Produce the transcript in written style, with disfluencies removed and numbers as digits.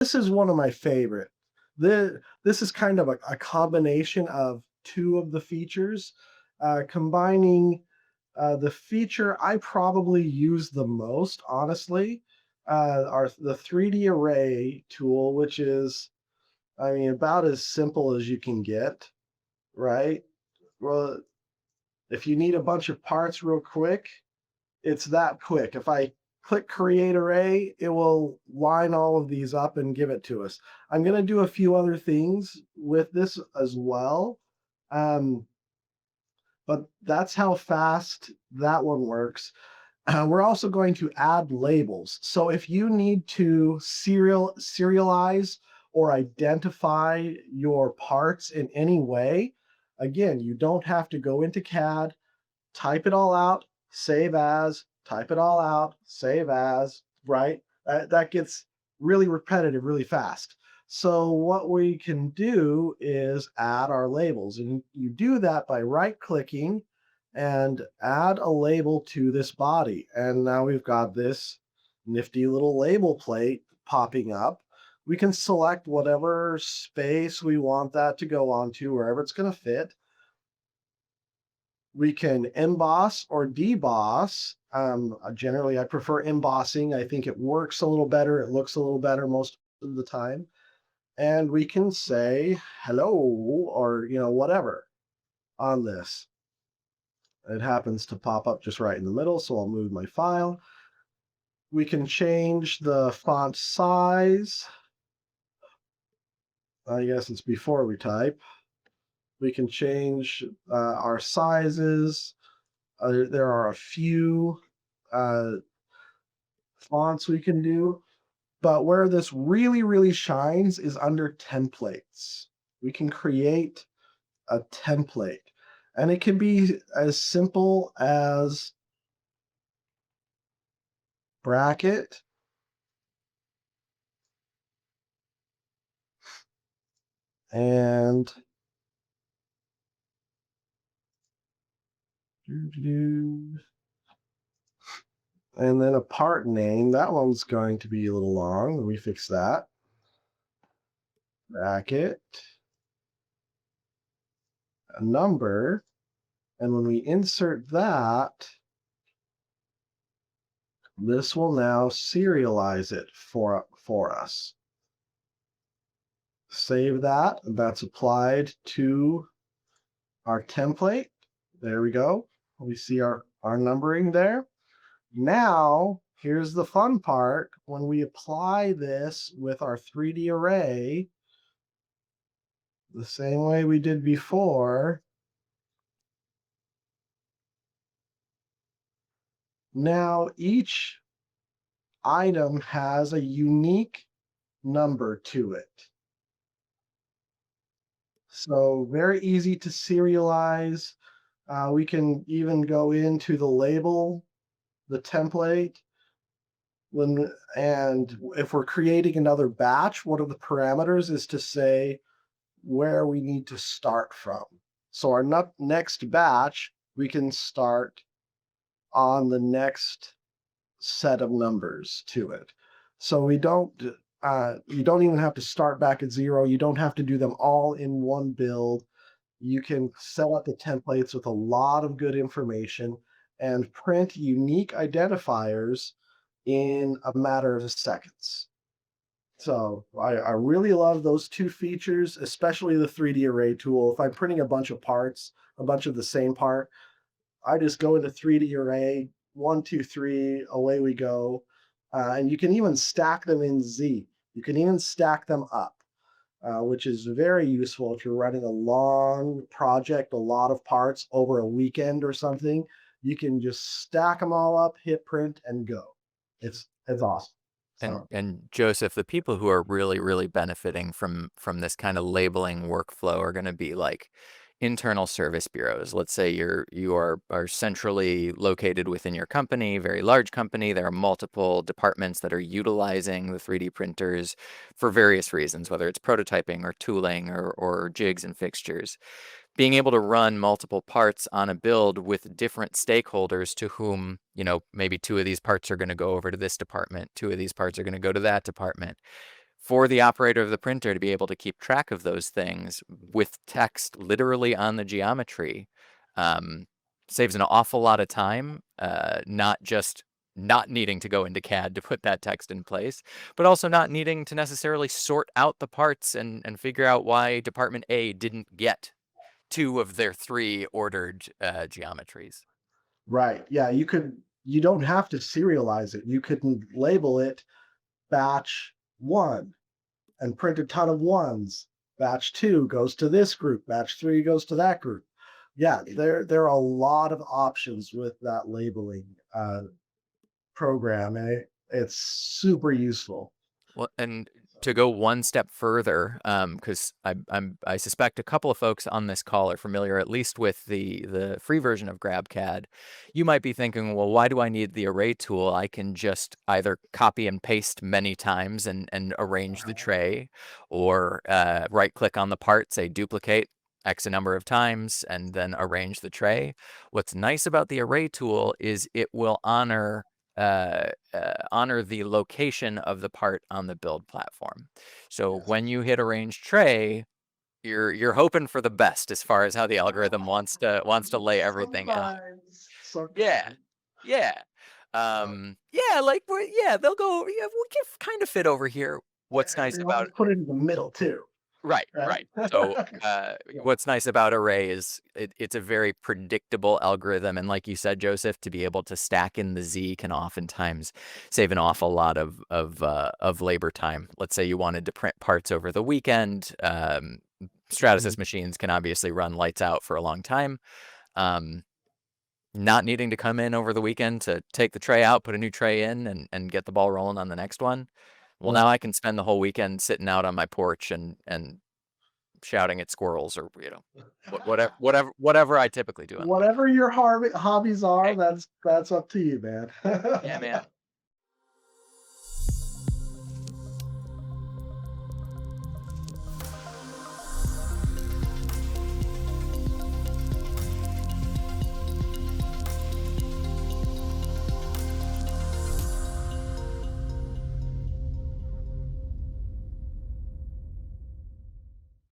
This is one of my favorite. This is kind of a combination of two of the features, combining the feature I probably use the most, honestly, are the 3D array tool, which is, I mean, about as simple as you can get, right? Well, if you need a bunch of parts real quick, it's that quick. If I click create array, it will line all of these up and give it to us. I'm going to do a few other things with this as well. Um, but that's how fast that one works. We're also going to add labels. So if you need to serialize or identify your parts in any way, again, you don't have to go into CAD, type it all out, save as, type it all out, save as, right? That gets really repetitive really fast. So what we can do is add our labels, and you do that by right-clicking and add a label to this body. And now we've got this nifty little label plate popping up. We can select whatever space we want that to go onto, wherever it's going to fit. We can emboss or deboss. Generally, I prefer embossing. I think it works a little better. It looks a little better most of the time. And we can say hello or whatever on this. It happens to pop up just right in the middle, so I'll move my file. We can change the font size. I guess it's before we type. We can change our sizes. There are a few uh, fonts we can do, but where this really, really shines is under templates. We can create a template, and it can be as simple as bracket and and then a part name. That one's going to be a little long. Let me fix that. Bracket, a number, and when we insert that, this will now serialize it for us. Save that. That's applied to our template. There we go. We see our numbering there. Now, here's the fun part. When we apply this with our 3D array, the same way we did before, now each item has a unique number to it. So very easy to serialize. We can even go into the label, the template, and if we're creating another batch, one of the parameters is to say where we need to start from. So our next batch, we can start on the next set of numbers to it. So you don't even have to start back at zero. You don't have to do them all in one build. You can set up the templates with a lot of good information and print unique identifiers in a matter of seconds. So I really love those two features, especially the 3D array tool. If I'm printing a bunch of parts, a bunch of the same part, I just go into 3D array, one, two, three, away we go. And you can even stack them in Z. You can even stack them up, which is very useful if you're running a long project, a lot of parts over a weekend or something. You can just stack them all up, hit print, and go. It's awesome. So And Joseph, the people who are really benefiting from this kind of labeling workflow are going to be like internal service bureaus. Let's say you are centrally located within your company, very large company. There are multiple departments that are utilizing the 3D printers for various reasons, whether it's prototyping or tooling or jigs and fixtures. Being able to run multiple parts on a build with different stakeholders to whom, maybe two of these parts are going to go over to this department, two of these parts are going to go to that department. for the operator of the printer to be able to keep track of those things with text literally on the geometry, um, saves an awful lot of time, not just not needing to go into CAD to put that text in place, but also not needing to necessarily sort out the parts and figure out why Department A didn't get two of their three ordered geometries. Right. Yeah, you don't have to serialize it. You can label it batch 1 and print a ton of ones. Batch 2 goes to this group, batch 3 goes to that group. Yeah, there are a lot of options with that labeling program, and it's super useful. Well, and to go one step further, because I suspect a couple of folks on this call are familiar at least with the free version of GrabCAD. You might be thinking, well, why do I need the array tool? I can just either copy and paste many times and arrange the tray, or right click on the part, say duplicate X a number of times, and then arrange the tray. What's nice about the array tool is it will honor the location of the part on the build platform. So Yes. when you hit arrange tray, you're hoping for the best as far as how the algorithm wants to lay everything out. Yeah. Sometimes. Yeah. Uh, Yeah, like yeah, they'll go, yeah, we can kind of fit over here. What's nice they about always put it in the middle too, Right, right? right. So, Yeah. what's nice about Array is it's a very predictable algorithm, and like you said, Joseph, to be able to stack in the Z can oftentimes save an awful lot of labor time. Let's say you wanted to print parts over the weekend. Mhm. Stratasys machines can obviously run lights out for a long time. Um, Not needing to come in over the weekend to take the tray out, put a new tray in, and get the ball rolling on the next one. Well, now Yeah. I can spend the whole weekend sitting out on my porch and shouting at squirrels or, whatever I typically do on the weekend. Whatever your hobbies are, Hey, that's up to you, man. yeah, man.